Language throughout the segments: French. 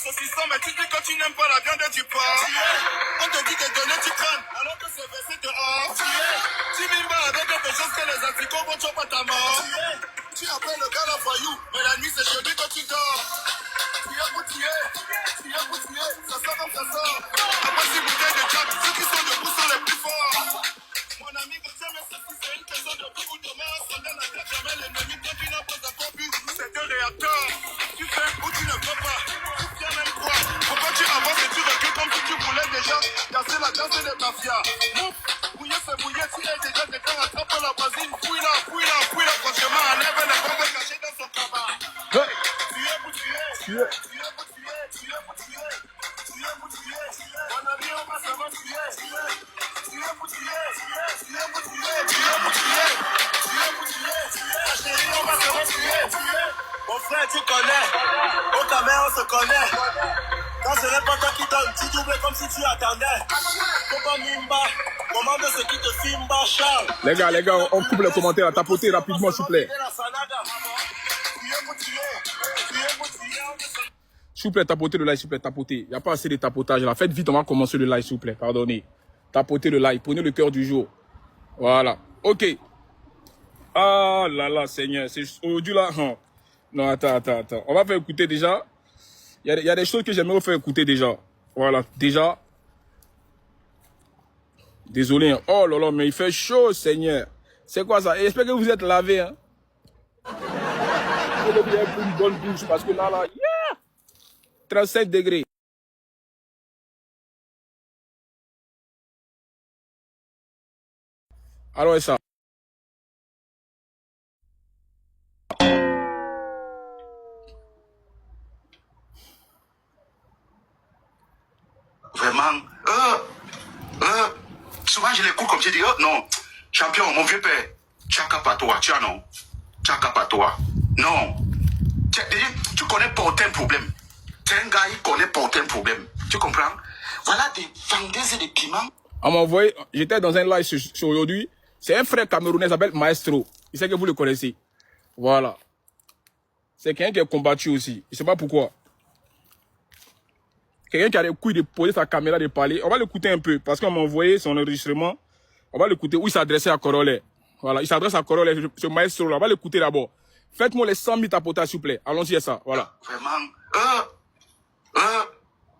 saucisson, mais tu dis que tu n'aimes pas la viande du porc. On te dit de donner, tu crânes, alors que c'est versé dehors. Tu bimba avec autre chose que les anticorps vont choper ta mort. Tu appelles le gars la voyou, mais la nuit c'est chez lui que tu dors. Tu es pour tuer, ça sort comme ça sort. Après 6 bouteilles de jack, ceux qui sont debout sont les plus forts. Mon ami, quand tu me sais c'est une question de vie ou de mort. Soldat n'attaque jamais l'ennemi quand tu n'as pas encore vu. C'est un réacteur. Tu fais ou tu ne peux pas. Tu tiens même quoi. Pourquoi tu avances et tu recules comme si tu voulais déjà danser la danse des mafias. Mouf, mouiller c'est mouiller. Tu es déjà des gars attrape la voisine. Fouille-la. Franchement, enlève les bombes cachées dans son cabas. Tu es pour tuer. Mon ami, on va savoir tuer. Mon frère, tu connais. Au caméra, on se connaît. Quand ce n'est pas toi qui donne, tu doubles comme si tu attendais. Faut pas mimba. Commande ce qui te filme, Charles. Les gars, on coupe les commentaires. Tapotez rapidement, s'il vous plaît. S'il vous plaît, tapotez le live, s'il vous plaît, tapotez. Il n'y a pas assez de tapotage là. Faites vite, on va commencer le live, s'il vous plaît. Pardonnez. Tapotez le live. Prenez le cœur du jour. Voilà. Ok. Ah là là, Seigneur. C'est aujourd'hui là. Non, attends. On va faire écouter déjà. Il y a des choses que j'aimerais vous faire écouter déjà. Voilà. Déjà. Désolé. Hein. Oh là là, mais il fait chaud, Seigneur. C'est quoi ça? J'espère que vous êtes lavé. Hein. Vous devez avoir une bonne douche parce que là, yeah! 37 degrés. Alors, ça. Vraiment, souvent je l'écoute comme je dis, oh non, champion, mon vieux père, tchaka pas toi, tu as non, tchaka pas toi, non. Tu connais porter un problème. C'est un gars, il connaît porter un problème. Tu comprends? Voilà des vendeuses et des piments. On m'a envoyé, j'étais dans un live sur aujourd'hui. C'est un frère camerounais, il s'appelle Maestro. Il sait que vous le connaissez. Voilà. C'est quelqu'un qui est combattu aussi. Je ne sais pas pourquoi. Quelqu'un qui a les couilles de poser sa caméra, de parler. On va l'écouter un peu, parce qu'on m'a envoyé son enregistrement. On va l'écouter où il s'adressait à Corolle. Voilà, il s'adresse à Corolle, ce Maestro-là. On va l'écouter d'abord. Faites-moi les 100 000 tapotages, s'il vous plaît. Allons-y à ça, voilà. Vraiment,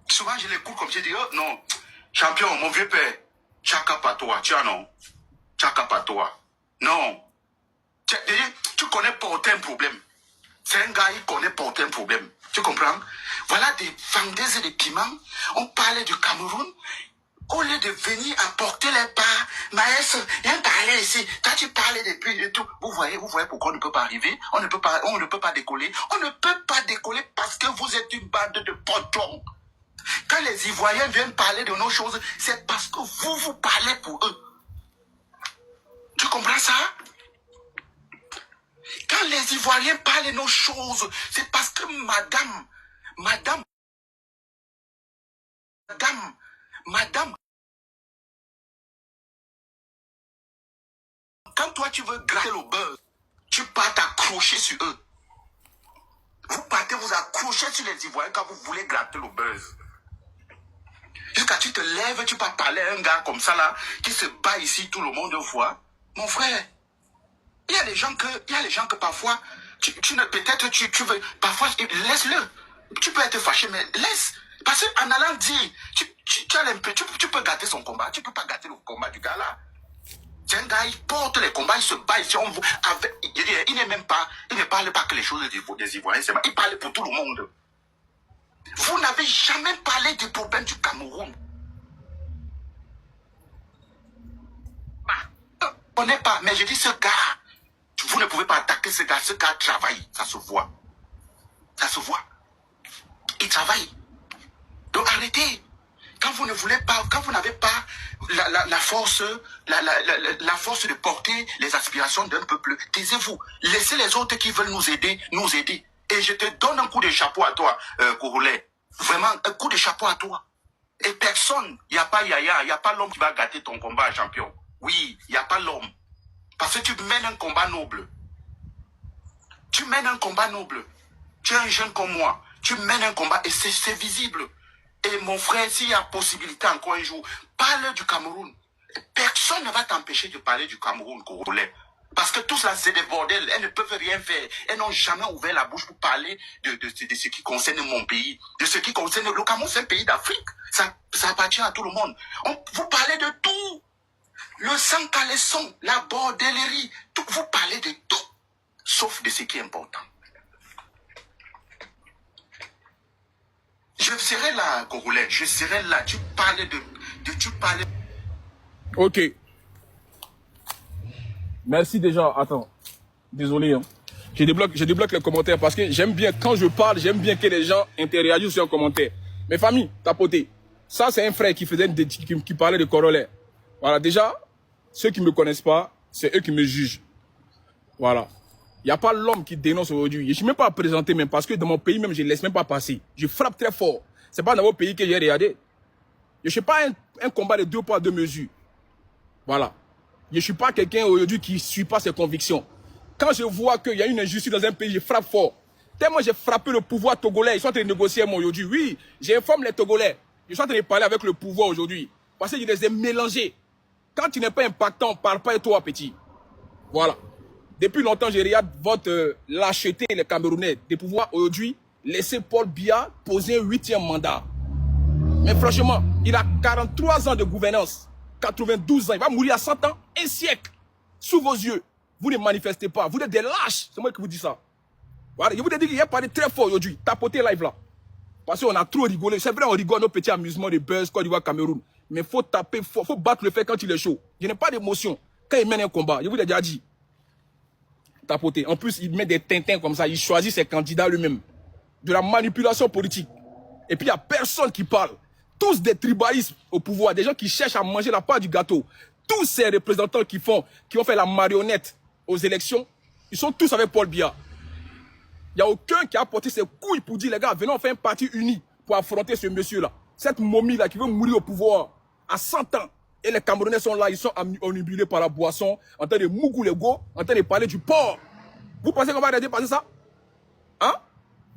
souvent je l'écoute comme je dis, oh non, champion, mon vieux père, tchaka pas toi, tu as non, tchaka pas toi, non. Tu connais porter un problème. C'est un gars, il connaît porter un problème. Tu comprends? Voilà des vendeuses et des piments. On parlait du Cameroun. Au lieu de venir apporter les pas, maestro, viens parler ici. Toi, tu parlais depuis et tout. Vous voyez pourquoi on ne peut pas arriver? On ne peut pas décoller. On ne peut pas décoller parce que vous êtes une bande de potons. Quand les Ivoiriens viennent parler de nos choses, c'est parce que vous parlez pour eux. Tu comprends ça? Quand les Ivoiriens parlent de nos choses, c'est parce que madame, quand toi tu veux gratter le buzz, tu pars t'accrocher sur eux. Vous partez vous accrocher sur les Ivoiriens quand vous voulez gratter le buzz. Jusqu'à tu te lèves, tu pars parler à un gars comme ça là, qui se bat ici, tout le monde voit. Mon frère, il y a des gens que parfois, peut-être tu veux, parfois, laisse-le. Tu peux être fâché, mais laisse. Parce qu'en allant dire, tu peux gâter son combat, tu peux pas gâter le combat du gars là. C'est un gars, il porte les combats, il se bat ici, il ne parle pas que les choses des Ivoiriens, il parle pour tout le monde. Vous n'avez jamais parlé du problème du Cameroun. Je ne connais pas, mais je dis ce gars, vous ne pouvez pas attaquer ce gars travaille, ça se voit. Ça se voit. Il travaille. Donc arrêtez. Quand vous ne voulez pas, quand vous n'avez pas la force, la force de porter les aspirations d'un peuple, taisez-vous. Laissez les autres qui veulent nous aider. Et je te donne un coup de chapeau à toi, Kouroulé. Vraiment, un coup de chapeau à toi. Et personne, il n'y a pas Yaya, il n'y a pas l'homme qui va gâter ton combat, champion. Oui, il n'y a pas l'homme. Parce que tu mènes un combat noble. Tu mènes un combat noble. Tu es un jeune comme moi. Tu mènes un combat et c'est visible. Et mon frère, s'il y a possibilité encore un jour, parle du Cameroun. Personne ne va t'empêcher de parler du Cameroun congolais. Parce que tout ça, c'est des bordels. Elles ne peuvent rien faire. Elles n'ont jamais ouvert la bouche pour parler de ce qui concerne mon pays. De ce qui concerne... Le Cameroun, c'est un pays d'Afrique. Ça appartient à tout le monde. Vous parlez de tout. Le sang caleçon, la bordellerie. Tout, vous parlez de tout. Sauf de ce qui est important. Je serai là, Congolais. Je serai là. Tu parlais tu parlais... Ok. Merci déjà. Attends. Désolé. Hein. Je débloque les commentaires parce que j'aime bien, quand je parle, j'aime bien que les gens interagissent sur un commentaire. Mes familles, tapoter. Ça, c'est un frère qui parlait de corollaire. Voilà. Déjà, ceux qui ne me connaissent pas, c'est eux qui me jugent. Voilà. Il n'y a pas l'homme qui dénonce aujourd'hui. Je ne suis même pas présenté même parce que dans mon pays même, je ne laisse même pas passer. Je frappe très fort. Ce n'est pas dans votre pays que j'ai regardé. Je ne suis pas un combat de 2 poids 2 mesures. Voilà. Je ne suis pas quelqu'un aujourd'hui qui ne suit pas ses convictions. Quand je vois qu'il y a une injustice dans un pays, je frappe fort. Tellement j'ai frappé le pouvoir togolais, ils sont en train de négocier avec moi aujourd'hui. Oui, j'informe les Togolais. Je suis en train de parler avec le pouvoir aujourd'hui. Parce que je les ai mélangés. Quand tu n'es pas impactant, on ne parle pas de toi, petit. Voilà. Depuis longtemps, je regarde votre lâcheté, les Camerounais, de pouvoir aujourd'hui laisser Paul Biya poser un 8e mandat. Mais franchement, il a 43 ans de gouvernance, 92 ans, il va mourir à 100 ans, un siècle, sous vos yeux. Vous ne manifestez pas, vous êtes des lâches, c'est moi qui vous dis ça. Voilà, je vous ai dit qu'il a parlé très fort aujourd'hui, tapotez live là. Parce qu'on a trop rigolé, c'est vrai on rigole nos petits amusements de buzz, Côte d'Ivoire, Cameroun. Mais il faut taper fort, il faut battre le fer quand il est chaud. Je n'ai pas d'émotion quand il mène un combat, je vous l'ai déjà dit. Tapoter. En plus, il met des tintins comme ça, il choisit ses candidats lui-même. De la manipulation politique. Et puis, il n'y a personne qui parle. Tous des tribalistes au pouvoir, des gens qui cherchent à manger la part du gâteau. Tous ces représentants qui vont faire la marionnette aux élections, ils sont tous avec Paul Biya. Il n'y a aucun qui a porté ses couilles pour dire, les gars, venons faire un parti uni pour affronter ce monsieur-là. Cette momie-là qui veut mourir au pouvoir à 100 ans. Et les Camerounais sont là, ils sont omnibulés par la boisson, en train de mougou les go, en train de parler du porc. Vous pensez qu'on va arrêter de passer ça? Hein?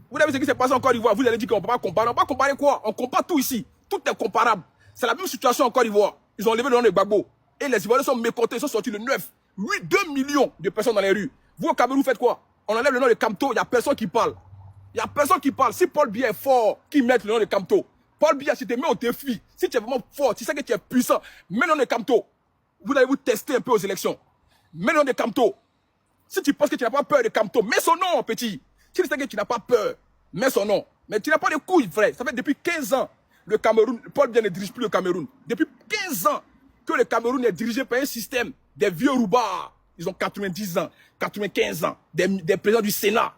Vous avez vu ce qui s'est passé en Côte d'Ivoire, vous allez dire qu'on ne peut pas comparer. On ne peut pas comparer quoi? On compare tout ici. Tout est comparable. C'est la même situation en Côte d'Ivoire. Ils ont levé le nom de Gbagbo. Et les Ivoiriens sont mécontents, ils sont sortis le 9. 2 millions de personnes dans les rues. Vous au Cameroun, vous faites quoi? On enlève le nom de Kamto, il n'y a personne qui parle. Il n'y a personne qui parle. Si Paul Biya est fort, qui met le nom de Kamto. Paul Biya, si tu te mets au défi, si tu es vraiment fort, si tu sais que tu es puissant, mets le nom de Kamto. Vous allez vous tester un peu aux élections. Mets le nom de Kamto. Si tu penses que tu n'as pas peur de Kamto, mets son nom, petit. Si tu sais que tu n'as pas peur, mets son nom. Mais tu n'as pas de couilles, frère. Ça fait depuis 15 ans, le Cameroun, Paul Biya ne dirige plus le Cameroun. Depuis 15 ans que le Cameroun est dirigé par un système des vieux roubards. Ils ont 90 ans, 95 ans, des présidents du Sénat.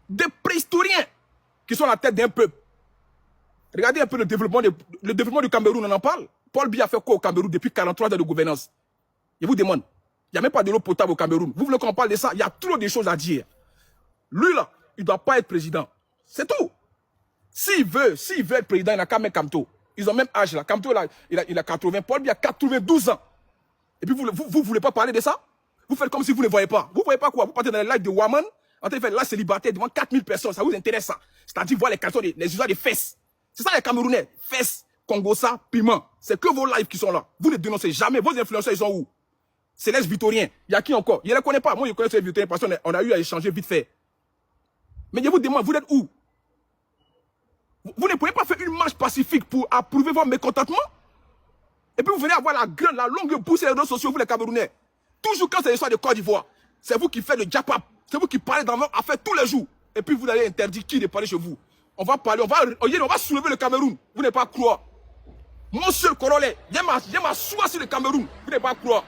Des préhistoriens qui sont à la tête d'un peuple. Regardez un peu le développement du Cameroun, on en parle. Paul Biya a fait quoi au Cameroun depuis 43 ans de gouvernance? Je vous demande. Il n'y a même pas de l'eau potable au Cameroun. Vous voulez qu'on parle de ça? Il y a trop de choses à dire. Lui là, il ne doit pas être président. C'est tout. S'il veut être président, il n'a qu'à mettre Kamto. Ils ont même âge là. Kamto là, il a 80. Paul Biya a 92 ans. Et puis vous voulez pas parler de ça? Vous faites comme si vous ne voyez pas. Vous ne voyez pas quoi? Vous partez dans les lives de Waman, en train de faire la célibataire devant 4000 personnes. Ça vous intéresse ça? C'est-à-dire voir les cartons, les usages des fesses. C'est ça les Camerounais. Fesses, Congossa, piment. C'est que vos lives qui sont là. Vous ne dénoncez jamais. Vos influenceurs, ils sont où? Céleste Vitorien. Il y a qui encore? Je ne les connais pas. Moi, je connais Céleste Vitorien parce qu'on a eu à échanger vite fait. Mais je vous demande, vous êtes où? Vous ne pouvez pas faire une marche pacifique pour approuver votre mécontentement? Et puis vous venez avoir la longue pousse sur les réseaux sociaux, vous les Camerounais. Toujours quand c'est l'histoire de Côte d'Ivoire, c'est vous qui faites le diapap. C'est vous qui parlez dans votre affaire tous les jours. Et puis vous allez interdire qui de parler chez vous. On va parler, on va soulever le Cameroun. Vous n'allez pas croire. Mon seul corollaire, j'ai ma soie sur le Cameroun. Vous n'allez pas croire.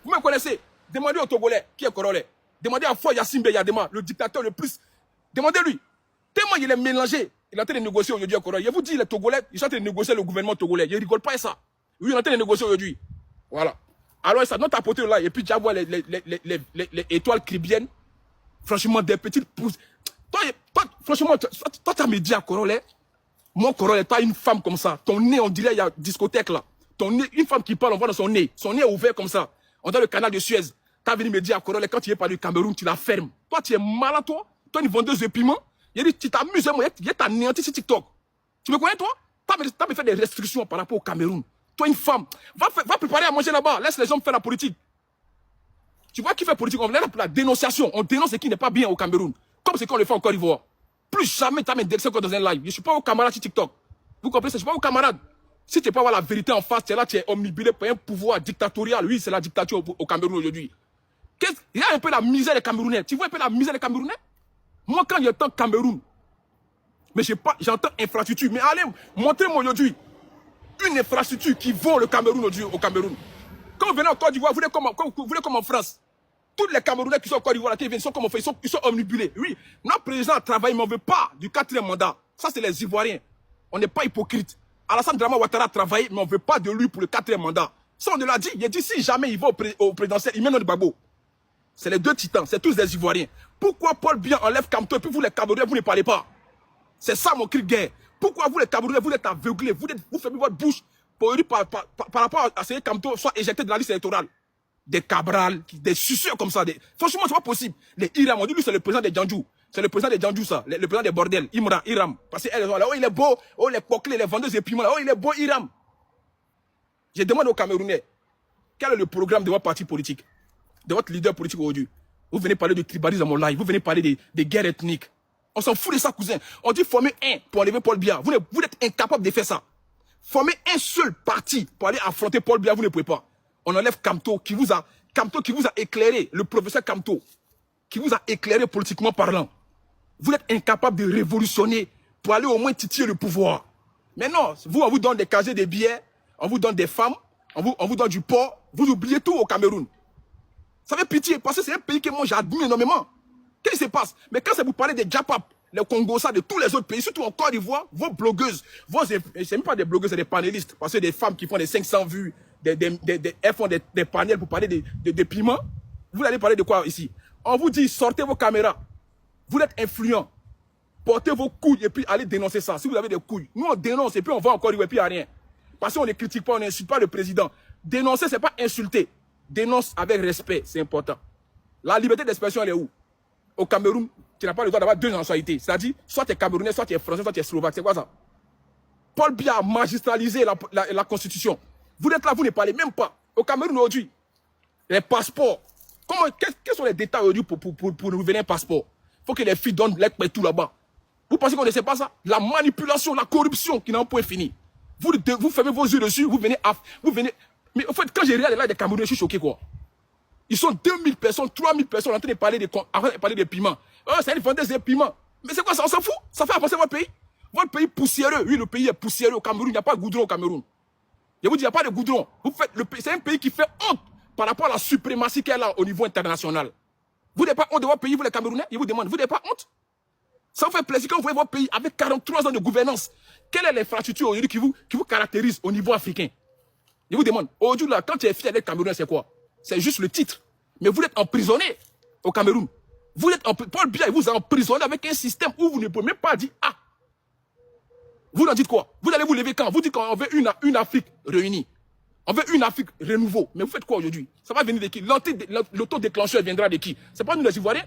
Vous me connaissez. Demandez au Togolais qui est corollaire. Demandez à Foy Yassimbe Yadema, le dictateur le plus. Demandez-lui. Tellement il est mélangé. Il est en train de négocier aujourd'hui au Corollaire. Je vous dis, les Togolais, ils sont en train de négocier le gouvernement togolais. Ils ne rigolent pas à ça. Oui, on est en train de négocier aujourd'hui. Voilà. Alors, ça, notre apôtre là, et puis tu vois les étoiles cribiennes. Franchement, des petites pousses. Toi franchement, toi, tu as médias Corollaire. Mon Corollaire, toi, une femme comme ça. Ton nez, on dirait, il y a discothèque là. Ton nez, une femme qui parle, on voit dans son nez. Son nez est ouvert comme ça. On dirait le canal de Suez. Tu as venu me dire à Corollaire, quand tu es parlé du Cameroun, tu la fermes. Toi, tu es malade, toi. Toi, une vendeuse de piment. Il a dit, tu t'amuses, moi, il t'a anéanti sur TikTok. Tu me connais, toi? T'as me fait des restrictions par rapport au Cameroun. Toi, une femme, va préparer à manger là-bas. Laisse les hommes faire la politique. Tu vois qui fait politique? On lève la dénonciation. On dénonce ce qui n'est pas bien au Cameroun. Comme c'est qu'on le fait en Côte d'Ivoire. Plus jamais tu as m'indexé encore dans un live. Je ne suis pas au camarade sur TikTok. Vous comprenez? Je ne suis pas au camarade. Si tu ne peux pas voir la vérité en face, tu es là, tu es omnibulé par un pouvoir dictatorial. Oui, c'est la dictature au Cameroun aujourd'hui. Il y a un peu la misère des Camerounais. Tu vois un peu la misère des Camerounais? Moi, quand j'entends Cameroun, mais j'entends infrastructure. Mais allez, montrez-moi aujourd'hui une infrastructure qui vaut le Cameroun aujourd'hui au Cameroun. Quand vous venez en Côte d'Ivoire, vous voulez comme en France. Tous les Camerounais qui sont en Côte d'Ivoire, ils sont comme on fait, ils sont omnibulés. Oui, notre président travaille, mais on ne veut pas du 4e mandat. Ça, c'est les Ivoiriens. On n'est pas hypocrite. Alassane Draman Ouattara travaille, mais on ne veut pas de lui pour le 4e mandat. Ça, on l'a dit. Il a dit si jamais il va au présidentiel, il met notre Gbagbo. C'est les deux titans, c'est tous des Ivoiriens. Pourquoi Paul Biya enlève Kamto et puis vous les Camerounais, vous ne parlez pas? C'est ça mon cri de guerre. Pourquoi vous les Camerounais, vous êtes aveuglés, vous fermez votre bouche par rapport à ce que Kamto soit éjecté de la liste électorale? Des Cabral, des suceurs comme ça. Franchement, c'est pas possible. Les Iram, on dit lui c'est le président des Djandjou. C'est le président des Djandjou, ça. Le président des bordels. Iram. Parce qu'elles sont là, oh il est beau, oh les poclés, les vendeuses de piments, là, oh il est beau, Iram. Je demande aux Camerounais, quel est le programme de votre parti politique, de votre leader politique aujourd'hui? Vous venez parler de tribalisme dans mon live, vous venez parler des guerres ethniques. On s'en fout de ça, cousin. On dit former un pour enlever Paul Biya. Vous êtes incapable de faire ça. Former un seul parti pour aller affronter Paul Biya, vous ne pouvez pas. On enlève Kamto qui vous a éclairé, le professeur Kamto, qui vous a éclairé politiquement parlant. Vous êtes incapable de révolutionner pour aller au moins titiller le pouvoir. Mais non, on vous donne des casiers, des billets, on vous donne des femmes, on vous donne du porc, vous oubliez tout au Cameroun. Ça fait pitié, parce que c'est un pays que moi j'admire énormément. Qu'est-ce qui se passe? Mais quand c'est vous parlez des Japap, les Congosa, de tous les autres pays, surtout en Côte d'Ivoire, vos blogueuses, c'est même pas des blogueuses, c'est des panélistes, parce que des femmes qui font des 500 vues, elles font des panels pour parler des piments. Vous allez parler de quoi ici? On vous dit, sortez vos caméras. Vous êtes influents. Portez vos couilles et puis allez dénoncer ça. Si vous avez des couilles. Nous, on dénonce et puis on va encore et puis il n'y a rien. Parce qu'on ne critique pas, on n'insulte pas le président. Dénoncer, ce n'est pas insulter. Dénonce avec respect, c'est important. La liberté d'expression, elle est où? Au Cameroun, tu n'as pas le droit d'avoir deux nationalités. C'est-à-dire, soit tu es Camerounais, soit tu es Français, soit tu es Slovaque. C'est quoi ça? Paul Biya a magistralisé la Constitution. Vous êtes là, vous ne parlez même pas. Au Cameroun aujourd'hui, les passeports. Quels sont les détails aujourd'hui pour nous venir un passeport? Il faut que les filles donnent les tout là-bas. Vous pensez qu'on ne sait pas ça? La manipulation, la corruption qui n'a pas point fini. Vous fermez vos yeux dessus, vous venez. Mais en fait, quand j'ai regardé là des Camerounais, je suis choqué quoi. Ils sont 2000 personnes, 3000 personnes en train de parler des piments. Oh, c'est une vendeuse de piments. Mais c'est quoi ça? On s'en fout? Ça fait avancer votre pays? Votre pays poussiéreux. Oui, le pays est poussiéreux au Cameroun. Il n'y a pas de goudron au Cameroun. Je vous dis, il n'y a pas de goudron. C'est un pays qui fait honte par rapport à la suprématie qu'elle a au niveau international. Vous n'avez pas honte de votre pays, vous les Camerounais? Je vous demande, vous n'avez pas honte? Ça vous fait plaisir quand vous voyez votre pays avec 43 ans de gouvernance. Quelle est l'infrastructure aujourd'hui qui vous caractérise au niveau africain? Je vous demande, aujourd'hui, là, quand tu es fier d'être Camerounais, c'est quoi? C'est juste le titre. Mais vous êtes emprisonné au Cameroun. Paul Biya vous a emprisonné avec un système où vous ne pouvez même pas dire « Ah ». Vous en dites quoi? Vous allez vous lever quand? Vous dites qu'on veut une Afrique réunie. On veut une Afrique renouveau. Mais vous faites quoi aujourd'hui? Ça va venir de qui? L'autodéclencheur viendra de qui? C'est pas nous les Ivoiriens?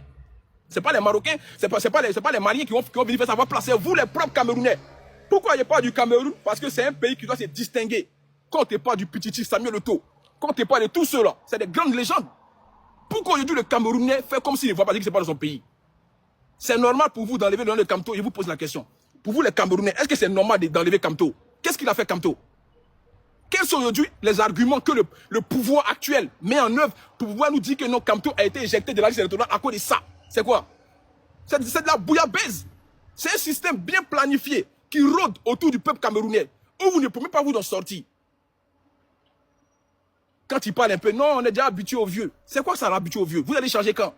C'est pas les Marocains? C'est pas les Maliens qui vont venir faire ça? Va placer vous les propres Camerounais. Pourquoi il n'y a pas du Cameroun? Parce que c'est un pays qui doit se distinguer. Comptez pas du petit Samuel Eto'o. Comptez pas de tous ceux-là. C'est des grandes légendes. Pourquoi aujourd'hui le Camerounais fait comme s'il ne voit pas dire que ce n'est pas dans son pays? C'est normal pour vous d'enlever le nom de Kamto? Je vous pose la question. Pour vous les Camerounais, est-ce que c'est normal d'enlever Kamto? Qu'est-ce qu'il a fait Kamto? Quels sont aujourd'hui les arguments que le pouvoir actuel met en œuvre pour pouvoir nous dire que non, Kamto a été éjecté de la liste électorale à cause de ça? C'est quoi? C'est de la bouillabaisse. C'est un système bien planifié qui rôde autour du peuple camerounais où vous ne pouvez même pas vous en sortir. Quand il parle un peu, non, on est déjà habitué aux vieux. C'est quoi ça, l'habitué aux vieux? Vous allez changer quand?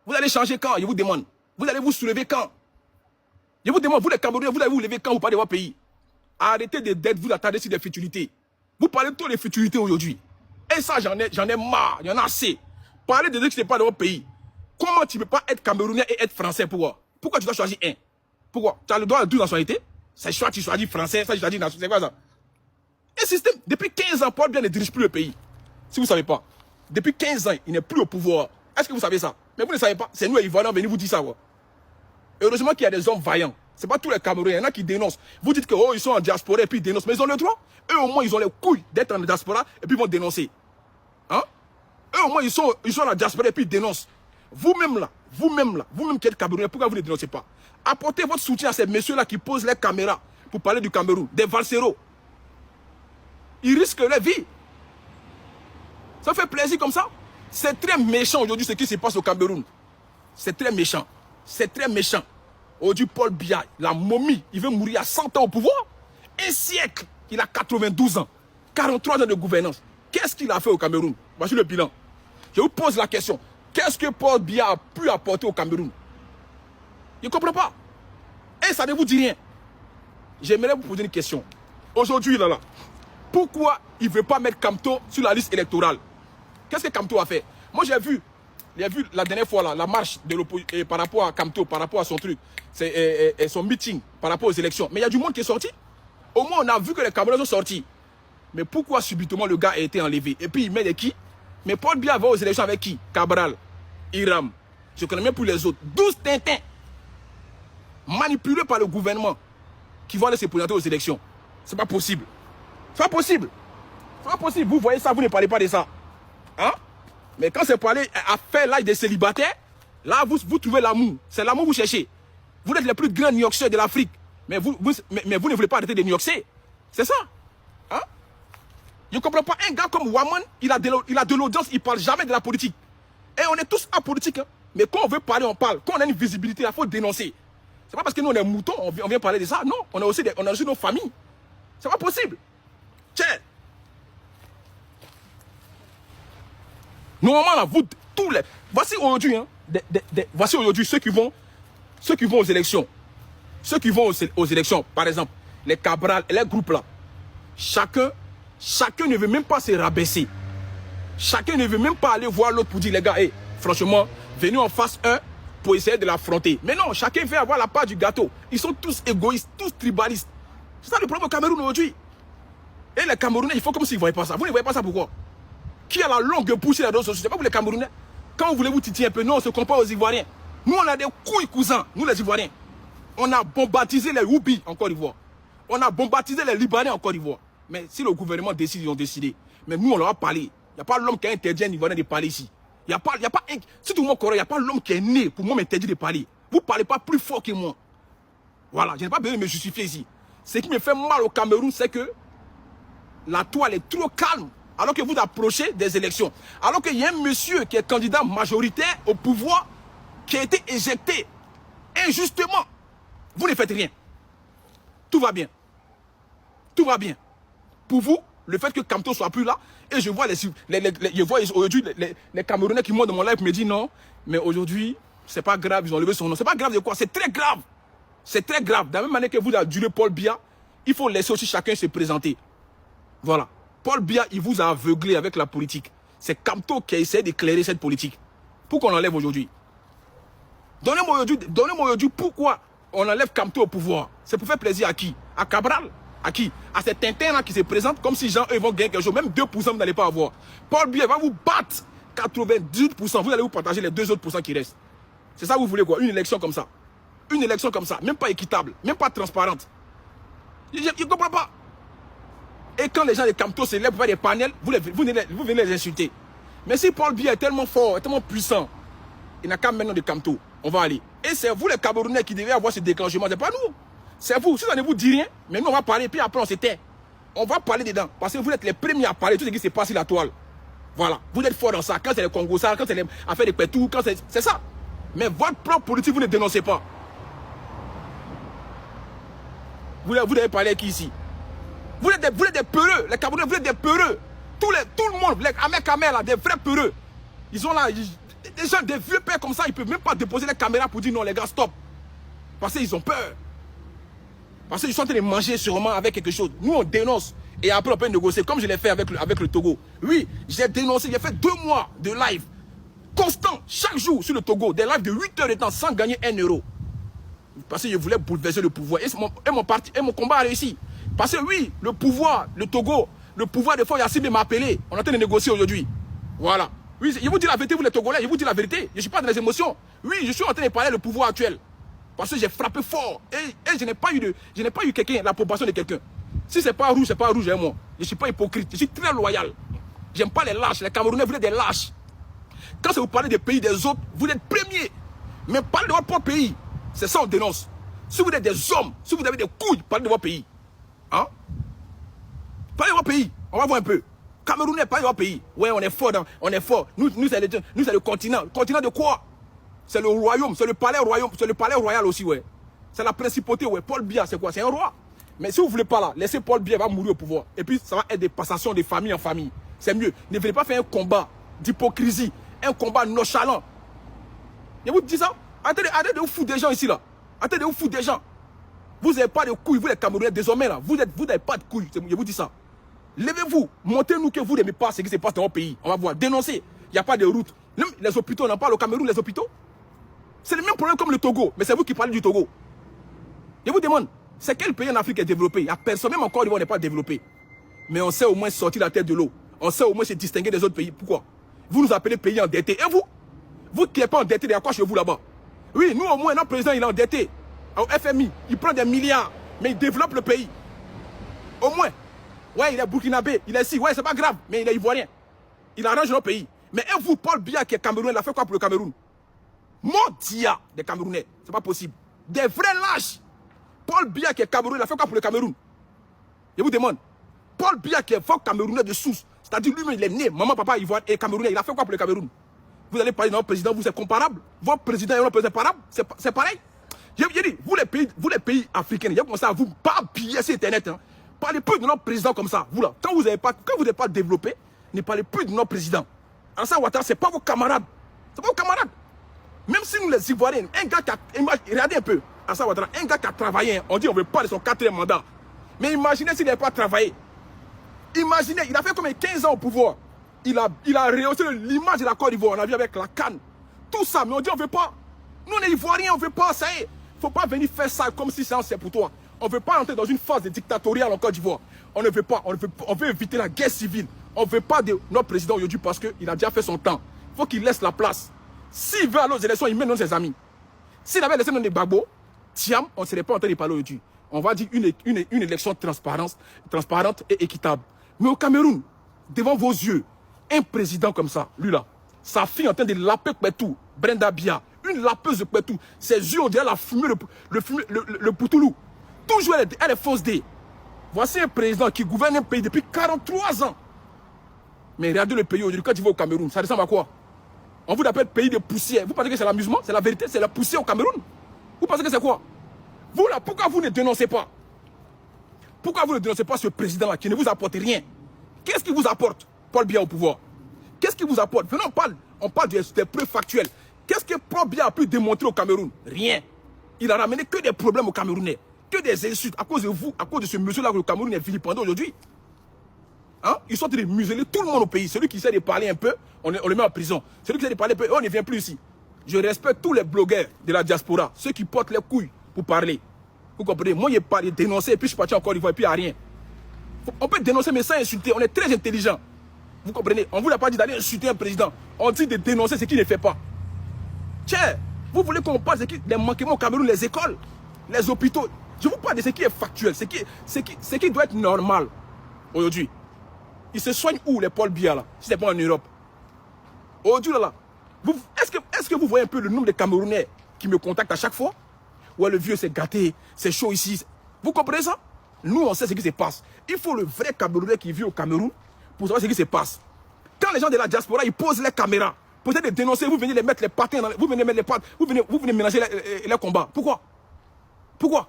Vous allez changer quand? Je vous demande. Vous allez vous soulever quand? Je vous demande, vous les Camerounais, vous allez vous lever quand vous parlez de votre pays? Arrêtez d'être vous attardez sur des futilités. Vous parlez de toutes les futilités aujourd'hui. Et ça, j'en ai marre, il y en a assez. Parlez de ce qui n'est pas de votre pays. Comment tu ne peux pas être Camerounais et être Français? Pourquoi? Pourquoi tu dois choisir un? Pourquoi? Tu as le droit de 12 nationalités? C'est soit tu choisis Français, ça tu choisis nationalité. C'est quoi ça? Un système, depuis 15 ans, Paul Biya ne dirige plus le pays. Si vous ne savez pas, depuis 15 ans, il n'est plus au pouvoir. Est-ce que vous savez ça? Mais vous ne savez pas. C'est nous, les Ivoiriens, venus vous dire ça. Quoi. Heureusement qu'il y a des hommes vaillants. Ce n'est pas tous les Camerounais. Il y en a qui dénoncent. Vous dites que oh, ils sont en diaspora et puis ils dénoncent. Mais ils ont le droit. Eux, au moins, ils ont les couilles d'être en diaspora et puis ils vont dénoncer. Hein? Eux, au moins, ils sont en diaspora et puis ils dénoncent. Vous-même qui êtes Camerounais, pourquoi vous ne dénoncez pas? Apportez votre soutien à ces messieurs-là qui posent les caméras pour parler du Cameroun. Des valseros. Ils risquent leur vie. Ça fait plaisir comme ça. C'est très méchant aujourd'hui ce qui se passe au Cameroun. C'est très méchant. C'est très méchant. Aujourd'hui, Paul Biya, la momie, il veut mourir à 100 ans au pouvoir. Un siècle, il a 92 ans. 43 ans de gouvernance. Qu'est-ce qu'il a fait au Cameroun? Voici le bilan. Je vous pose la question. Qu'est-ce que Paul Biya a pu apporter au Cameroun? Je ne comprends pas. Et ça ne vous dit rien. J'aimerais vous poser une question. Aujourd'hui, là, pourquoi il ne veut pas mettre Kamto sur la liste électorale? Qu'est-ce que Kamto a fait? Moi, j'ai vu la dernière fois, là, la marche de l'opposition par rapport à Kamto, par rapport à son truc, son meeting, par rapport aux élections. Mais il y a du monde qui est sorti. Au moins, on a vu que les Camerounais sont sortis. Mais pourquoi subitement le gars a été enlevé? Et puis, il met de qui? Mais Paul Biya va aux élections avec qui? Cabral, Hiram. Je connais même plus les autres. 12 Tintins manipulés par le gouvernement qui vont aller se présenter aux élections. C'est pas possible. C'est pas possible. C'est pas possible. Vous voyez ça, vous ne parlez pas de ça. Hein? Mais quand c'est pour aller à faire l'âge des célibataires, là, vous trouvez l'amour. C'est l'amour que vous cherchez. Vous êtes les plus grands New Yorkais de l'Afrique. Mais vous ne voulez pas arrêter de New Yorkais. C'est ça. Hein? Je ne comprends pas. Un gars comme Waman, il a de l'audience, il ne parle jamais de la politique. Et on est tous apolitiques. Hein? Mais quand on veut parler, on parle. Quand on a une visibilité, il faut dénoncer. C'est pas parce que nous, on est moutons, on vient parler de ça. Non, on a aussi nos familles. C'est pas possible. Tiens. Normalement, là, vous, tous les... Voici aujourd'hui, hein, voici aujourd'hui ceux qui vont aux élections. Ceux qui vont aux élections, par exemple, les Cabral et les groupes là. Chacun ne veut même pas se rabaisser. Chacun ne veut même pas aller voir l'autre pour dire, les gars, hey, franchement, venez en face un pour essayer de l'affronter. Mais non, chacun veut avoir la part du gâteau. Ils sont tous égoïstes, tous tribalistes. C'est ça le problème au Cameroun aujourd'hui. Et les Camerounais, ils font comme s'ils ne voyaient pas ça. Vous ne voyez pas ça pourquoi? Qui a la longue bouche et la dose sociale? C'est pas vous les Camerounais. Quand vous voulez vous titiller un peu, non, on se compare aux Ivoiriens. Nous, on a des couilles cousins, nous les Ivoiriens. On a bombardisé les Houbi en Côte d'Ivoire. On a bombardisé les Libanais en Côte d'Ivoire. Mais si le gouvernement décide, ils ont décidé. Mais nous, on leur a parlé. Il n'y a pas l'homme qui a interdit à un Ivoirien de parler ici. Il n'y a pas si tout le monde correct, il n'y a pas l'homme qui est né pour moi m'interdire de parler. Vous ne parlez pas plus fort que moi. Voilà, je n'ai pas besoin de me justifier ici. Ce qui me fait mal au Cameroun, c'est que la toile est trop calme. Alors que vous approchez des élections. Alors qu'il y a un monsieur qui est candidat majoritaire au pouvoir qui a été éjecté injustement. Vous ne faites rien. Tout va bien. Tout va bien. Pour vous, le fait que Kamto soit plus là, et je vois aujourd'hui les Camerounais qui montent dans mon live me disent non, mais aujourd'hui, c'est pas grave, ils ont levé son nom. C'est pas grave de quoi? C'est très grave. C'est très grave. De la même manière que vous avez duré Paul Biya, il faut laisser aussi chacun se présenter. Voilà. Paul Biya, il vous a aveuglé avec la politique. C'est Kamto qui a essayé d'éclairer cette politique. Pourquoi on l'enlève aujourd'hui? Donnez-moi aujourd'hui pourquoi on enlève Kamto au pouvoir. C'est pour faire plaisir à qui? À Cabral? À qui? À ces Tintins-là qui se présentent comme si gens, eux, vont gagner quelque chose. Même 2%, vous n'allez pas avoir. Paul Biya va vous battre 98%. Vous allez vous partager les 2 autres % qui restent. C'est ça que vous voulez quoi? Une élection comme ça. Une élection comme ça. Même pas équitable. Même pas transparente. Je ne comprends pas. Et quand les gens de Kamto se lèvent pour faire des panels, vous venez les insulter. Mais si Paul Biya est tellement fort, tellement puissant, il n'a qu'à maintenant de Kamto. On va aller. Et c'est vous les Camerounais qui devez avoir ce déclenchement. C'est pas nous. C'est vous. Si ça ne vous dit rien, mais nous on va parler, puis après on se tait. On va parler dedans. Parce que vous êtes les premiers à parler de tout ce qui se passe sur la toile. Voilà. Vous êtes forts dans ça. Quand c'est le Congo, ça, quand c'est les affaires de Pétou, quand c'est ça. Mais votre propre politique, vous ne dénoncez pas. Vous devez parler qui ici? Vous êtes des peureux. Les Camerounais, vous êtes des peureux. Tout le monde, les Américains, là, des vrais peureux. Ils ont là, des gens, des vieux pères comme ça, ils ne peuvent même pas déposer les caméras pour dire non, les gars, stop. Parce qu'ils ont peur. Parce qu'ils sont en train de manger sûrement avec quelque chose. Nous, on dénonce. Et après, on peut négocier, comme je l'ai fait avec le Togo. Oui, j'ai dénoncé, j'ai fait 2 mois de live. Constant, chaque jour sur le Togo. Des lives de 8 heures de temps sans gagner 1 euro. Parce que je voulais bouleverser le pouvoir. Et mon combat a réussi. Parce que oui, le pouvoir, le Togo, le pouvoir de Faure Yacine m'a appelé. On est en train de négocier aujourd'hui. Voilà. Oui, je vous dis la vérité, vous les Togolais, je vous dis la vérité. Je ne suis pas dans les émotions. Oui, je suis en train de parler du pouvoir actuel. Parce que j'ai frappé fort. Et je n'ai pas eu quelqu'un, l'approbation de quelqu'un. Si c'est pas rouge, c'est pas rouge, hein, moi. Je ne suis pas hypocrite. Je suis très loyal. J'aime pas les lâches. Les Camerounais, vous êtes des lâches. Quand vous parlez des pays des autres, vous êtes premiers. Mais parlez de votre propre pays. C'est ça on dénonce. Si vous êtes des hommes, si vous avez des couilles, parlez de votre pays. Hein? Parlez de votre pays. On va voir un peu. Camerounais, parlez de votre pays. Ouais, on est fort. On est fort. Nous c'est le continent. Continent de quoi? C'est le royaume. C'est le palais royaume. C'est le palais royal aussi, ouais. C'est la principauté, ouais. Paul Biya, c'est quoi? C'est un roi. Mais si vous ne voulez pas là, laissez Paul Biya, va mourir au pouvoir. Et puis, ça va être des passations de famille en famille. C'est mieux. Ne venez pas faire un combat d'hypocrisie. Un combat nonchalant. Je vous dis ça. Arrêtez de vous foutre des gens ici, là. Arrêtez de vous foutre des gens. Vous n'avez pas de couilles, vous les Camerounais, désormais, là. Vous n'avez pas de couilles. Je vous dis ça. Levez-vous. Montrez-nous que vous n'aimez pas ce qui se passe dans votre pays. On va voir. Dénoncez. Il n'y a pas de route. Même les hôpitaux, on en parle au Cameroun, les hôpitaux. C'est le même problème comme le Togo. Mais c'est vous qui parlez du Togo. Je vous demande, c'est quel pays en Afrique est développé? Il n'y a personne, même encore, on n'est pas développé. Mais on sait au moins sortir la tête de l'eau. On sait au moins se distinguer des autres pays. Pourquoi? Vous nous appelez pays endettés. Et vous? Vous qui n'êtes pas endetté, il y a quoi chez vous là-bas? Oui, nous au moins, notre président, il est endetté. Au FMI, il prend des milliards, mais il développe le pays. Au moins. Ouais, il est burkinabé, il est ici. Ouais, c'est pas grave, mais il est ivoirien. Il arrange notre pays. Mais et vous, Paul Biya, qui est Camerounais, il a fait quoi pour le Cameroun? Mondia des Camerounais. C'est pas possible. Des vrais lâches. Paul Biya, qui est Camerounais, il a fait quoi pour le Cameroun? Je vous demande. Paul Biya, qui est fort Camerounais de souche. C'est-à-dire lui-même, il est né, maman, papa, ivoirien et Camerounais. Il a fait quoi pour le Cameroun? Vous allez parler de notre président, vous, c'est comparable. Votre président et notre président, c'est comparable. C'est pareil. J'ai dit, vous les pays africains, vous commencez à vous pas piller sur Internet. Hein. Parlez plus de notre président comme ça. Vous là, quand vous n'êtes pas développé, ne parlez plus de notre président. Alassane Ouattara, ce n'est pas vos camarades. C'est pas vos camarades. Même si nous les Ivoiriens, un gars qui a... Regardez un peu, Alassane Ouattara, un gars qui a travaillé, on dit on ne veut pas de son 4e mandat. Mais imaginez s'il n'avait pas travaillé. Imaginez, il a fait comme 15 ans au pouvoir. Il a rehaussé l'image de la Côte d'Ivoire. On a vu avec la canne. Tout ça, mais on dit on ne veut pas. Nous, les Ivoiriens, on ne veut pas. Ça y est. Il ne faut pas venir faire ça comme si c'est pour toi. On ne veut pas entrer dans une phase de dictatoriale en Côte d'Ivoire. On ne veut pas. On veut éviter la guerre civile. On ne veut pas de notre président aujourd'hui parce qu'il a déjà fait son temps. Il faut qu'il laisse la place. S'il veut aller aux élections, il met dans ses amis. S'il avait laissé dans des Gbagbo, Thiam, on ne serait pas en train de parler aujourd'hui. On va dire une élection transparente et équitable. Mais au Cameroun, devant vos yeux, un président comme ça, lui là, sa fille en train de laper Kpetou, Brenda Biya, une lapeuse de Kpetou, ses yeux on dirait la fumée, le poutoulou. Toujours elle est fausse D. Voici un président qui gouverne un pays depuis 43 ans. Mais regardez le pays aujourd'hui, quand tu vas au Cameroun, ça ressemble à quoi? On vous appelle pays de poussière. Vous pensez que c'est l'amusement? C'est la vérité, c'est la poussière au Cameroun. Vous pensez que c'est quoi? Vous là, pourquoi vous ne dénoncez pas? Pourquoi vous ne dénoncez pas ce président-là qui ne vous apporte rien? Qu'est-ce qui vous apporte, Paul Biya, au pouvoir? Qu'est-ce qui vous apporte? Venons, on parle des preuves factuelles. Qu'est-ce que Paul Biya a pu démontrer au Cameroun? Rien. Il a ramené que des problèmes aux Camerounais, que des insultes à cause de vous, à cause de ce monsieur-là que le Cameroun est vilipendé aujourd'hui. Hein? Ils sont en train de museler tout le monde au pays. Celui qui essaie de parler un peu, on le met en prison. Celui qui essaie de parler un peu, on ne vient plus ici. Je respecte tous les blogueurs de la diaspora, ceux qui portent les couilles pour parler. Vous comprenez? Moi, j'ai parlé, dénoncé, et puis je suis parti encore une fois, et puis il n'y a rien. On peut dénoncer, mais sans insulter. On est très intelligent. Vous comprenez? On ne vous a pas dit d'aller insulter un président. On dit de dénoncer ce qu'il ne fait pas. Tiens, vous voulez qu'on parle des manquements au Cameroun, les écoles, les hôpitaux. Je vous parle de ce qui est factuel, ce qui doit être normal aujourd'hui. Ils se soignent où, les Paul Biya, là, si ce n'est pas en Europe? Aujourd'hui, là, est-ce que vous voyez un peu le nombre de Camerounais qui me contactent à chaque fois? Ouais, le vieux, c'est gâté, c'est chaud ici. Vous comprenez ça? Nous, on sait ce qui se passe. Il faut le vrai Camerounais qui vit au Cameroun pour savoir ce qui se passe. Quand les gens de la diaspora, ils posent les caméras, peut-être de dénoncer, vous venez les mettre les patins, vous venez mettre les pattes, vous venez mélanger les combats. Pourquoi? Pourquoi?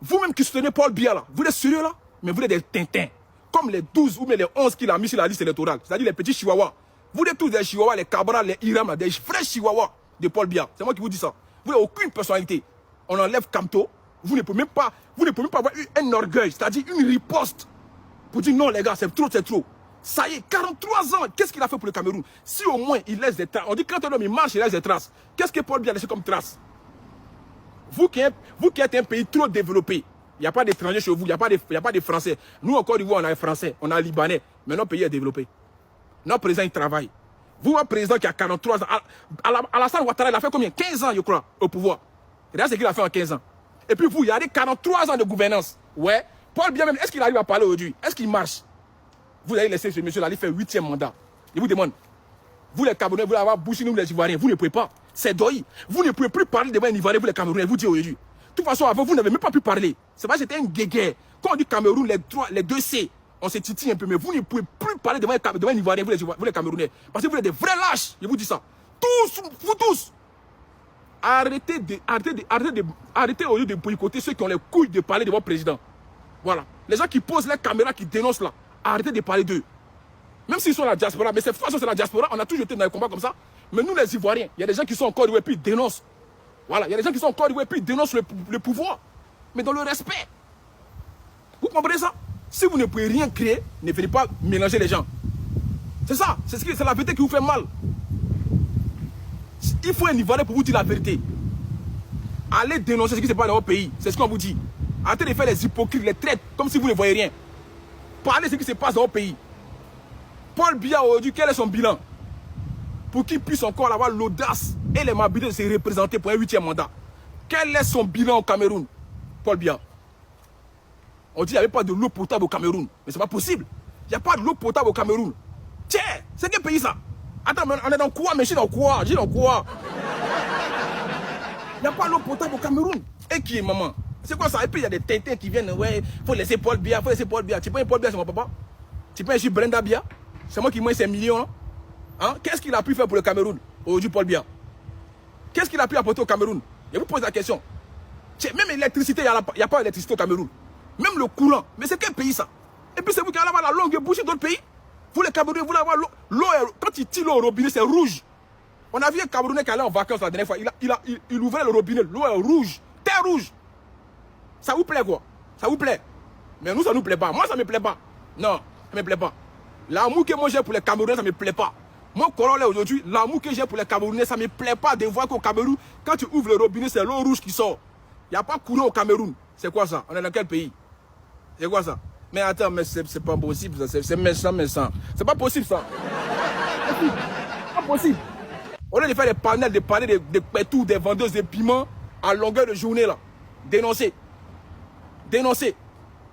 Vous-même qui soutenez Paul Biya, là, vous êtes sérieux là? Mais vous êtes des tintins. Comme les 12 ou les 11 qu'il a mis sur la liste électorale. C'est-à-dire les petits chihuahuas. Vous êtes tous des chihuahuas, les Cabra, les Iram, des vrais chihuahuas de Paul Biya. C'est moi qui vous dis ça. Vous n'avez aucune personnalité. On enlève Kamto. Vous ne pouvez même pas avoir eu un orgueil, c'est-à-dire une riposte. Pour dire non les gars, c'est trop, c'est trop. Ça y est, 43 ans, qu'est-ce qu'il a fait pour le Cameroun? Si au moins il laisse des traces, on dit quand un homme il marche, il laisse des traces. Qu'est-ce que Paul Biya a laissé comme traces? Vous qui êtes un pays trop développé, il n'y a pas d'étrangers chez vous, il n'y a pas de Français. Nous, encore une fois, on a un Français, on a un Libanais, mais notre pays est développé. Notre président, il travaille. Vous, un président qui a 43 ans, Alassane Ouattara, il a fait combien? 15 ans, je crois, au pouvoir. Regarde ce qu'il a fait en 15 ans. Et puis vous, il y a des 43 ans de gouvernance. Ouais. Paul Biya même, est-ce qu'il arrive à parler aujourd'hui? Est-ce qu'il marche? Vous allez laisser ce monsieur-là, il fait 8e mandat. Je vous demande, vous les Camerounais, vous allez avoir bouché nous les Ivoiriens, vous ne pouvez pas. C'est doyi. Vous ne pouvez plus parler devant un Ivoirien, vous les Camerounais, vous dites aujourd'hui. De toute façon, avant, vous n'avez même pas pu parler. C'est vrai, c'était un guéguerre. Quand on dit Cameroun, les deux C, on se titille un peu, mais vous ne pouvez plus parler devant un Ivoirien, vous les Camerounais. Parce que vous êtes des vrais lâches, je vous dis ça. Tous, vous tous. Arrêtez au lieu de boycotter ceux qui ont les couilles de parler de votre président. Voilà. Les gens qui posent les caméras, qui dénoncent là, arrêtez de parler d'eux. Même s'ils sont la diaspora, mais cette fois c'est la diaspora, on a toujours été dans les combats comme ça. Mais nous les Ivoiriens, il y a des gens qui sont encore doués et puis ils dénoncent. Voilà, il y a des gens qui sont encore doués et puis ils dénoncent le pouvoir. Mais dans le respect. Vous comprenez ça? Si vous ne pouvez rien créer, ne venez pas mélanger les gens. C'est ça, c'est la vérité qui vous fait mal. Il faut un Ivoirien pour vous dire la vérité. Allez dénoncer ce qui se passe dans votre pays. C'est ce qu'on vous dit. Arrêtez de faire les hypocrites, les traites, comme si vous ne voyez rien. Parlez de ce qui se passe dans votre pays. Paul Biya aujourd'hui, quel est son bilan? Pour qu'il puisse encore avoir l'audace et l'aimabilité de se représenter pour un 8e mandat. Quel est son bilan au Cameroun? Paul Biya. On dit qu'il n'y avait pas de l'eau potable au Cameroun. Mais c'est pas possible. Il n'y a pas de l'eau potable au Cameroun. Tiens, c'est quel pays ça? Attends, on est dans quoi? Mais je suis dans quoi? Je suis dans quoi? Il n'y a pas d'eau potable au Cameroun. Et qui est maman? C'est quoi ça? Et puis il y a des tétins qui viennent. Ouais, il faut laisser Paul Biya, il faut laisser Paul Biya. Tu peux un Paul Biya, c'est mon papa? Tu peux un Brenda Biya? C'est moi qui mets ces millions. Hein? Qu'est-ce qu'il a pu faire pour le Cameroun aujourd'hui, Paul Biya? Qu'est-ce qu'il a pu apporter au Cameroun? Je vous pose la question. Même l'électricité, il n'y a pas d'électricité au Cameroun. Même le courant. Mais c'est quel pays ça? Et puis c'est vous qui allez avoir la longue bouche d'autres pays. Vous les Camerounais, vous allez avoir l'eau. Quand il tire l'eau au robinet, c'est rouge. On a vu un Camerounais qui allait en vacances la dernière fois. Il ouvrait le robinet, l'eau est rouge. Terre rouge. Ça vous plaît quoi? Ça vous plaît? Mais nous, ça ne nous plaît pas. Moi, ça ne me plaît pas. Non, ça ne me plaît pas. L'amour que moi j'ai pour les Camerounais, ça ne me plaît pas. Moi, Corolla aujourd'hui, l'amour que j'ai pour les Camerounais, ça ne me plaît pas de voir qu'au Cameroun, quand tu ouvres le robinet, c'est l'eau rouge qui sort. Il n'y a pas courant au Cameroun. C'est quoi ça? On est dans quel pays? C'est quoi ça? Mais attends, mais c'est pas possible, c'est méchant. C'est pas possible ça. C'est pas possible. Au lieu de faire des panels, de parler des pétous, des vendeuses de piments à longueur de journée là. Dénoncer. Dénoncer.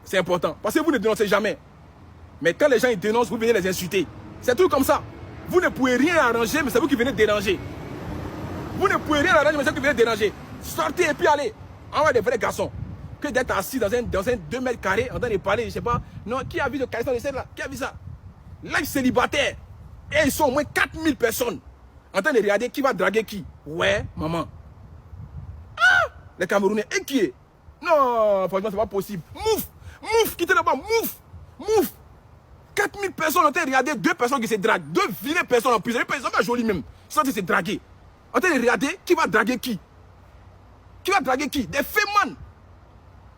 C'est important. Parce que vous ne dénoncez jamais. Mais quand les gens ils dénoncent, vous venez les insulter. C'est tout comme ça. Vous ne pouvez rien arranger, mais c'est vous qui venez déranger. Vous ne pouvez rien arranger, mais c'est vous qui venez déranger. Sortez et puis allez. Envoyez des vrais garçons. Que d'être assis dans un 2 mètres carrés en train de parler, je sais pas. Non, qui a vu de Calais de là? Qui a vu ça? Live célibataire. Et ils sont au moins 4000 personnes en train de regarder qui va draguer qui. Ouais, maman. Ah, les Camerounais. Et qui est? Non, franchement, c'est pas possible. Mouf, quittez là-bas, mouf. 4000 personnes en train de regarder 2 personnes qui se draguent. 2 vilaines personnes en plus. Les personnes pas jolies même. Ils sont en train de se draguer. En train de regarder qui va draguer qui. Qui va draguer qui? Des fémans.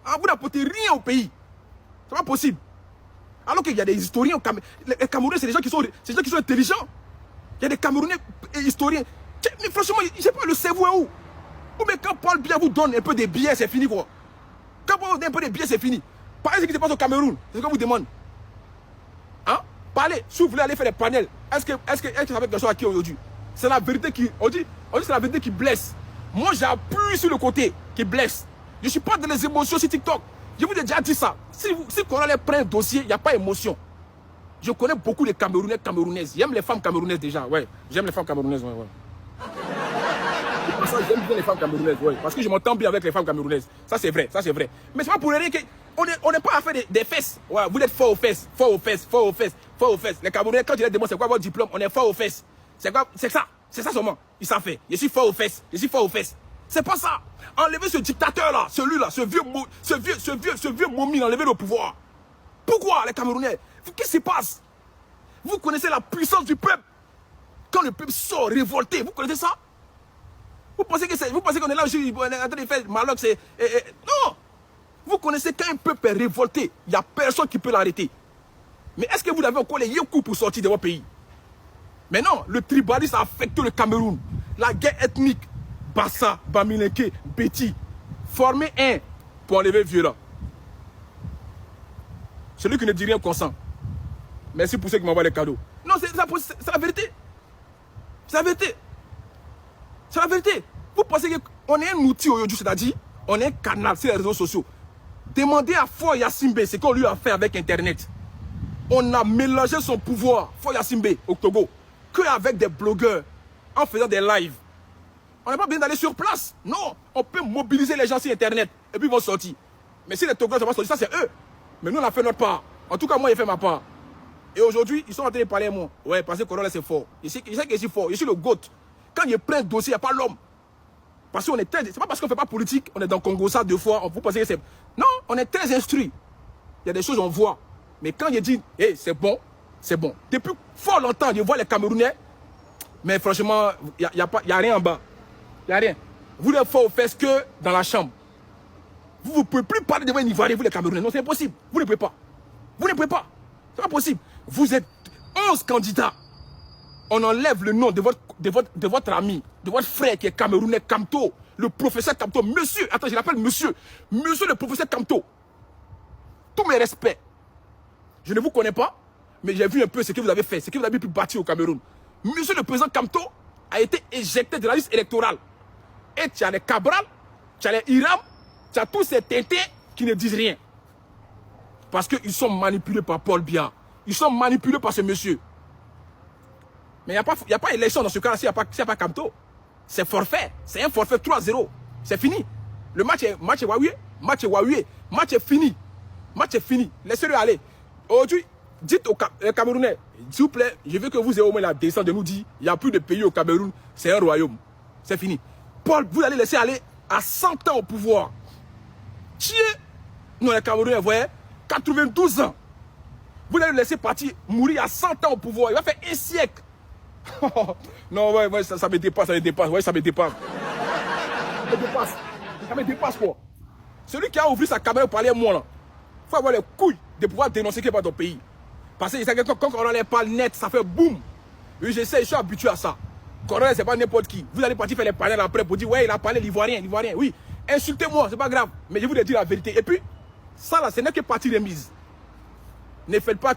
Ah, vous n'apportez rien au pays. C'est pas possible. Alors qu'il y a des historiens au Cameroun. Les Camerounais, c'est des gens qui sont intelligents. Il y a des Camerounais historiens. Mais franchement, je ne sais pas, le cerveau est où? Ou mais quand Paul Biya vous donne un peu de billets, c'est fini quoi. Quand Paul vous donne un peu de billets, c'est fini. Parlez de ce qui se passe au Cameroun. C'est ce qu'on vous demande. Hein? Parlez. Si vous voulez aller faire des panels, est-ce que ça fait quelque chose à qui aujourd'hui? C'est la vérité qui. On dit c'est la vérité qui blesse. Moi, j'appuie sur le côté qui blesse. Je ne suis pas dans les émotions sur TikTok. Je vous ai déjà dit ça. Si Corolla prend un dossier, il n'y a pas d'émotion. Je connais beaucoup de Camerounais, Camerounaises. J'aime les femmes camerounaises déjà. Ouais, j'aime les femmes camerounaises. Ouais. J'aime bien les femmes camerounaises. Ouais. Parce que je m'entends bien avec les femmes camerounaises. Ça, c'est vrai. Mais c'est pas pour rien qu'on n'est pas à faire des fesses. Ouais, vous êtes fort aux fesses. Les Camerounais, quand je leur demande c'est quoi votre diplôme, on est fort aux fesses. C'est quoi? C'est ça. C'est ça seulement. Ils savent faire. Je suis fort aux fesses. C'est pas ça. Enlevez ce dictateur-là, celui-là, ce vieux momie, enlevez le pouvoir. Pourquoi les Camerounais? Qu'est-ce qui se passe? Vous connaissez la puissance du peuple. Quand le peuple sort révolté, vous connaissez ça? Vous pensez qu'on est là aussi, on est en train de faire Maloc, c'est... Non! Vous connaissez quand un peuple est révolté, il n'y a personne qui peut l'arrêter. Mais est-ce que vous avez encore les yékou pour sortir de votre pays? Mais non, le tribalisme a affecté le Cameroun. La guerre ethnique. Bassa, Bamileke, Betty. Formez un pour enlever le vieux là. Celui qui ne dit rien consent. Merci pour ceux qui m'envoient les cadeaux. Non, c'est la vérité. C'est la vérité. Vous pensez que On est un outil aujourd'hui, c'est-à-dire, on est un canal sur les réseaux sociaux. Demandez à Faure Yassimbe ce qu'on lui a fait avec Internet. On a mélangé son pouvoir, Faure Yassimbe, au Togo, qu'avec des blogueurs, en faisant des lives. On n'a pas besoin d'aller sur place. Non, on peut mobiliser les gens sur Internet et puis ils vont sortir. Mais si les Togolais ne vont pas sortir, ça c'est eux. Mais nous, on a fait notre part. En tout cas, moi, j'ai fait ma part. Et aujourd'hui, ils sont en train de parler à moi. Ouais, parce que Corona, c'est fort. Je sais que je suis fort. Je suis le GOAT. Quand il y a plein de dossiers, il n'y a pas l'homme. Parce qu'on est très... C'est pas parce qu'on ne fait pas politique, on est dans Congo ça 2 fois, vous pensez que c'est... Non, on est très instruit. Il y a des choses on voit. Mais quand il dit, hey, c'est bon, c'est bon. Depuis fort longtemps, je vois les Camerounais, mais franchement, il n'y a rien en bas. Il n'y a rien. Vous ne faites que dans la chambre. Vous ne pouvez plus parler devant un Ivoirien, vous les Camerounais. Non, c'est impossible. Vous ne pouvez pas. Vous ne pouvez pas. C'est pas possible. Vous êtes 11 candidats. On enlève le nom de votre ami, de votre frère qui est Camerounais, Kamto, le professeur Kamto. Monsieur, attends, je l'appelle monsieur. Monsieur le professeur Kamto. Tous mes respects. Je ne vous connais pas, mais j'ai vu un peu ce que vous avez fait, ce que vous avez pu bâtir au Cameroun. Monsieur le président Kamto a été éjecté de la liste électorale. Et tu as les Cabral, tu as les Hiram, tu as tous ces tétés qui ne disent rien. Parce qu'ils sont manipulés par Paul Biya. Ils sont manipulés par ce monsieur. Mais il n'y a pas élection dans ce cas-là s'il n'y a pas Kamto. C'est forfait. C'est un forfait 3-0. C'est fini. Le match est waoué. Match est fini. Match est fini. Laissez-le aller. Aujourd'hui, dites aux Camerounais, s'il vous plaît, je veux que vous ayez au moins la décence de nous dire, il n'y a plus de pays au Cameroun, c'est un royaume. C'est fini. Paul, vous allez laisser aller à 100 ans au pouvoir. Tiens, nous les Camerounais, vous voyez, 92 ans. Vous allez le laisser partir, mourir à 100 ans au pouvoir. Il va faire un siècle. Non, ouais, ça me dépasse, Ouais, ça me dépasse. Ça me dépasse, quoi. Celui qui a ouvert sa caméra pour parler à moi, là, il faut avoir les couilles de pouvoir dénoncer qu'il n'y a pas dans ton pays. Parce que quand on parle net, ça fait boum. Oui, je suis habitué à ça. Corona, c'est pas n'importe qui. Vous allez partir faire les panels après pour dire, ouais, il a parlé l'Ivoirien. Oui, insultez-moi, c'est pas grave. Mais je vous ai dit la vérité. Et puis, ça là, ce n'est que partie remise. Ne faites pas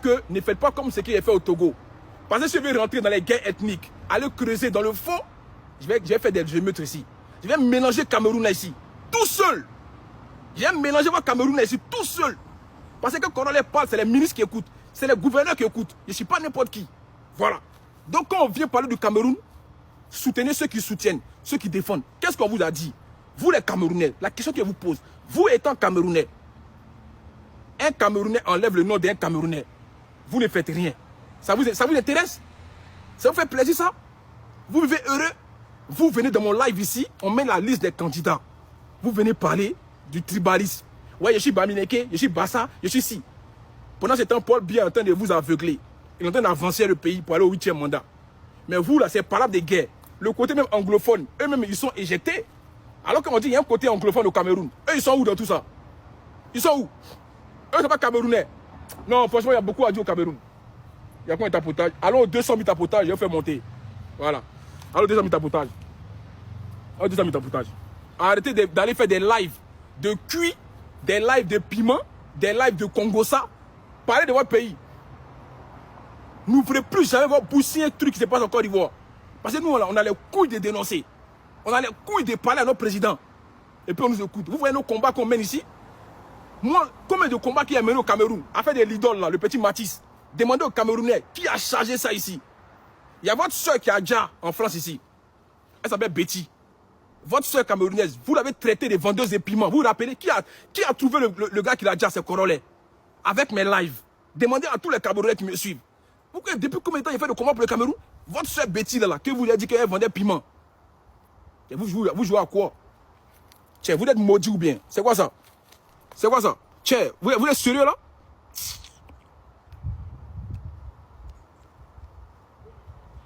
comme ce qui est fait au Togo. Parce que si je vais rentrer dans les guerres ethniques, aller creuser dans le fond, je vais faire des émeutes ici. Je vais mélanger Cameroun ici, tout seul. Je vais mélanger mon Cameroun ici, tout seul. Parce que quand on les parle, c'est les ministres qui écoutent, c'est les gouverneurs qui écoutent. Je ne suis pas n'importe qui. Voilà. Donc quand on vient parler du Cameroun, soutenez ceux qui soutiennent, ceux qui défendent. Qu'est-ce qu'on vous a dit? Vous les Camerounais, la question que je vous pose, vous étant Camerounais, un Camerounais enlève le nom d'un Camerounais. Vous ne faites rien. Ça vous intéresse? Ça vous fait plaisir ça? Vous vivez heureux? Vous venez dans mon live ici, on met la liste des candidats. Vous venez parler du tribalisme. Ouais, je suis Bamineke, je suis Bassa, je suis si. Pendant ce temps, Paul Biya est en train de vous aveugler. Il est en train d'avancer le pays pour aller au 8e mandat. Mais vous là, c'est parole de guerre. Le côté même anglophone, eux-mêmes, ils sont éjectés. Alors qu'on dit qu'il y a un côté anglophone au Cameroun. Eux, ils sont où dans tout ça? Ils sont où? Eux, c'est pas Camerounais. Non, franchement, il y a beaucoup à dire au Cameroun. Il y a quoi un tapotage? Allons aux 200 000 tapotages, je vais faire monter. Voilà. Allons aux 200 000 tapotages. Allons aux 200 000 tapotages. Arrêtez d'aller faire des lives de cuit, des lives de piment, des lives de Congossa. Parlez de votre pays. N'ouvrez plus jamais votre boucher un truc qui se passe en Côte d'Ivoire. Parce que nous, on a les couilles de dénoncer. On a les couilles de parler à notre président. Et puis on nous écoute. Vous voyez nos combats qu'on mène ici? Moi, combien de combats qui a mené au Cameroun? Affaire de l'idole là, le petit Matisse. Demandez aux Camerounais qui a chargé ça ici. Il y a votre soeur qui a déjà en France ici. Elle s'appelle Betty. Votre soeur camerounaise, vous l'avez traité de vendeuse de piments. Vous vous rappelez qui a trouvé le gars qui l'a déjà, c'est Corolais. Avec mes lives. Demandez à tous les Camerounais qui me suivent. Depuis combien de temps il fait le combat pour le Cameroun? Votre soeur Betty là, que vous lui avez dit qu'elle vendait piment. Et vous jouez à quoi? Tiens, vous êtes maudit ou bien? C'est quoi ça? C'est quoi ça? Tiens, vous êtes sérieux là?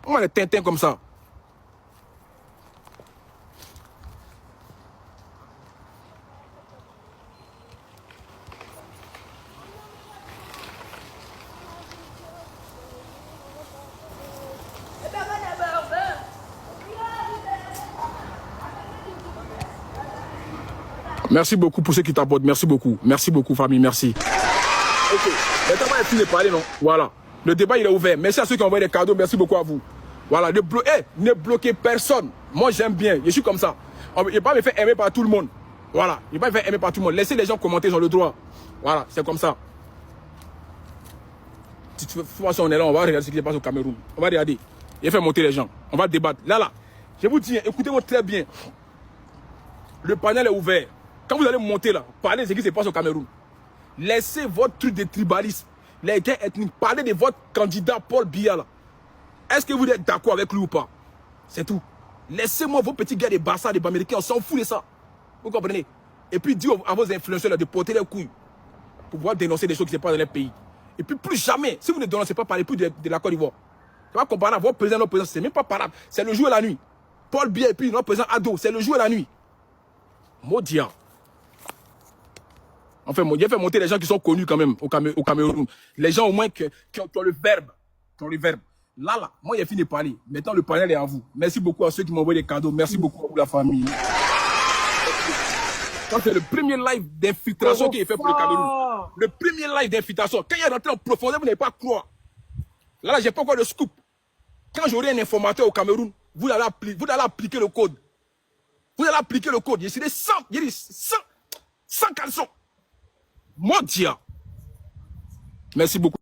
On a des tintins comme ça. Merci beaucoup pour ceux qui t'apportent. Merci beaucoup. Merci beaucoup, famille. Merci. Ok. Maintenant, on va finir de parler, non? Voilà. Le débat, il est ouvert. Merci à ceux qui ont envoyé des cadeaux. Merci beaucoup à vous. Voilà. Ne bloquez personne. Moi, j'aime bien. Je suis comme ça. Il ne va pas me faire aimer par tout le monde. Voilà. Il ne va pas me faire aimer par tout le monde. Laissez les gens commenter, ils ont le droit. Voilà, c'est comme ça. De toute façon, on est là, on va regarder ce qui se passe au Cameroun. On va regarder. Il fait monter les gens. On va débattre. Là, je vous dis, écoutez-moi très bien. Le panel est ouvert. Quand vous allez monter là, parlez de ce qui se passe au Cameroun. Laissez votre truc de tribalisme, les guerres ethniques. Parlez de votre candidat Paul Biya là. Est-ce que vous êtes d'accord avec lui ou pas? C'est tout. Laissez-moi vos petits gars des Barça, des Américains, on s'en fout de ça. Vous comprenez? Et puis dites à vos influenceurs là, de porter les couilles pour pouvoir dénoncer des choses qui se passent dans les pays. Et puis plus jamais, si vous ne dénoncez pas, parlez plus de la Côte d'Ivoire. C'est pas comparable. Votre président, notre président, c'est même pas parable. C'est le jour et la nuit. Paul Biya et puis notre président Ado, c'est le jour et la nuit. Maudia. Enfin, il a fait monter les gens qui sont connus quand même au Cameroun. Les gens au moins qui ont le verbe. Là, moi, il a fini de parler. Maintenant, le panel est à vous. Merci beaucoup à ceux qui m'ont envoyé des cadeaux. Merci beaucoup à vous, la famille. C'est le premier live d'infiltration qui est fait pour le Cameroun. Le premier live d'infiltration. Quand il est rentré en profondeur, vous n'allez pas croire. Là, j'ai pas encore de scoop. Quand j'aurai un informateur au Cameroun, vous allez appliquer le code. Vous allez appliquer le code. Je serai sans caleçon. Mon Dieu. Merci beaucoup.